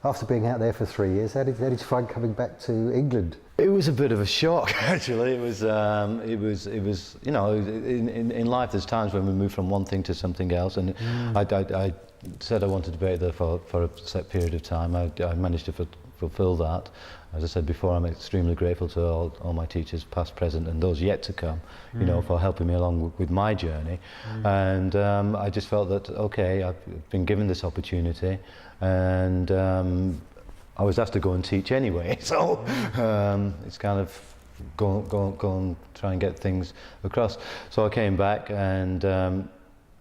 After being out there for 3 years, how did you find coming back to England? It was a bit of a shock, actually. It was, you know, in life there's times when we move from one thing to something else, and I said I wanted to be there for a set period of time. I managed to fulfill that. As I said before, I'm extremely grateful to all my teachers, past, present, and those yet to come, you know, for helping me along with my journey. And I just felt that, okay, I've been given this opportunity, and I was asked to go and teach anyway, so it's kind of go and try and get things across. So I came back, and as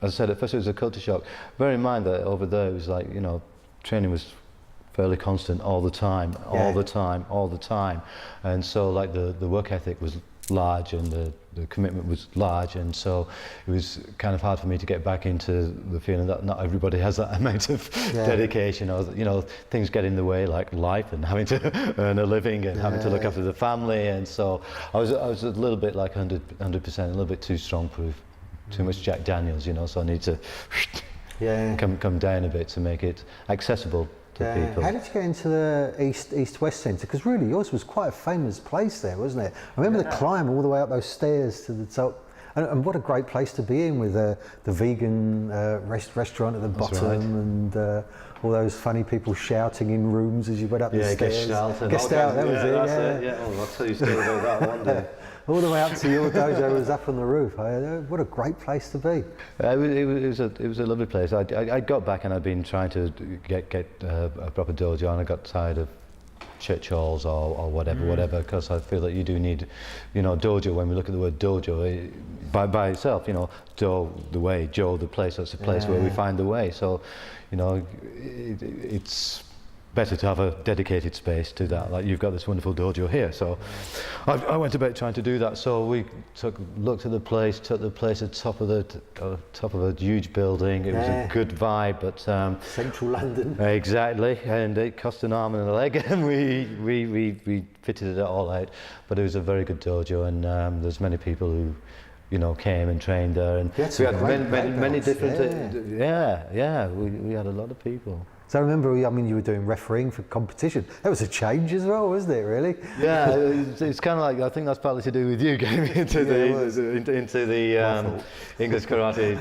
I said, at first it was a culture shock. Bear in mind that over there it was like, you know, training was fairly constant all the time, all the time. And so like the work ethic was large, and the commitment was large, and so it was kind of hard for me to get back into the feeling that not everybody has that amount of dedication, or, you know, things get in the way, like life and having to earn a living and having to look after the family. And so I was a little bit like 100%, a little bit too strong proof, too much Jack Daniels, you know, so I need to come down a bit to make it accessible to people. How did you get into the East-West Centre? Because really yours was quite a famous place there, wasn't it? I remember the climb all the way up those stairs to the top. And what a great place to be in, with the vegan restaurant at the bottom, and all those funny people shouting in rooms as you went up the stairs. Gestalt, that was it. Yeah. Oh, I'll tell you a story about that one day. All the way up to your dojo was up on the roof. What a great place to be. It was a lovely place. I got back, and I'd been trying to get a proper dojo, and I got tired of church halls or whatever, because I feel that you do need, you know, dojo. When we look at the word dojo, by itself, you know, do the way, jo the place. That's the place where we find the way. So, you know, it's better to have a dedicated space to that. Like, you've got this wonderful dojo here. So I went about trying to do that. So we looked at the place, took the place at top of a huge building. It was a good vibe, but Central London. Exactly, and it cost an arm and a leg, and we fitted it all out. But it was a very good dojo, and there's many people who, you know, came and trained there, and we had many different. We had a lot of people. So I remember, I mean, you were doing refereeing for competition. That was a change as well, wasn't it, really? Yeah, it's kind of like, I think that's partly to do with you getting into the English Karate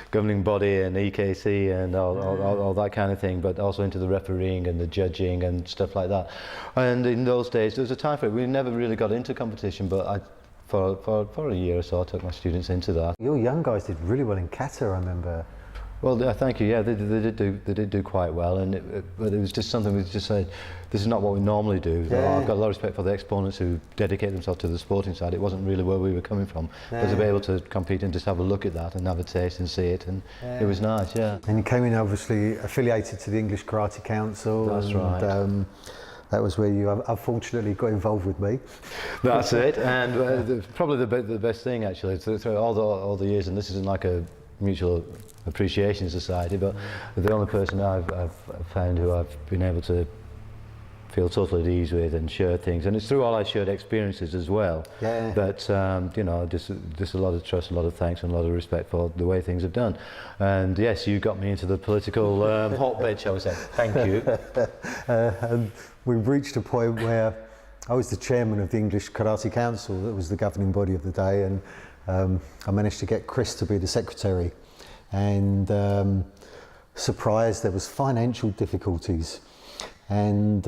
governing body and EKC and all that kind of thing, but also into the refereeing and the judging and stuff like that. And in those days, there was a time for it. We never really got into competition, but for a year or so, I took my students into that. Your young guys did really well in kata, I remember. Well, thank you. Yeah, they did do quite well, but it was just something we just said, this is not what we normally do. I've got a lot of respect for the exponents who dedicate themselves to the sporting side. It wasn't really where we were coming from. But to be able to compete and just have a look at that and have a taste and see it, and it was nice. Yeah. And you came in obviously affiliated to the English Karate Council. That's right. That was where you unfortunately got involved with me. That's it, and probably the best thing actually through all the years, and this isn't like a mutual appreciation society, but the only person I've found who I've been able to feel totally at ease with and share things, and it's through all our shared experiences as well. That you know, just a lot of trust, a lot of thanks, and a lot of respect for the way things have done. And yes, you got me into the political hotbed, shall we say? Thank you. And we reached a point where I was the chairman of the English Karate Council. That was the governing body of the day, and I managed to get Chris to be the secretary. And surprised, there was financial difficulties, and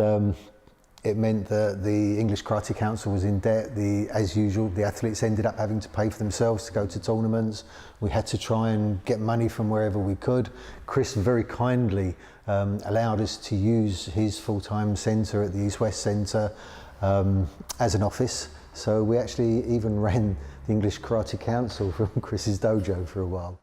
it meant that the English Karate Council was in debt. As usual, the athletes ended up having to pay for themselves to go to tournaments. We had to try and get money from wherever we could. Chris very kindly allowed us to use his full-time centre at the East-West Centre as an office. So we actually even ran the English Karate Council from Chris's dojo for a while.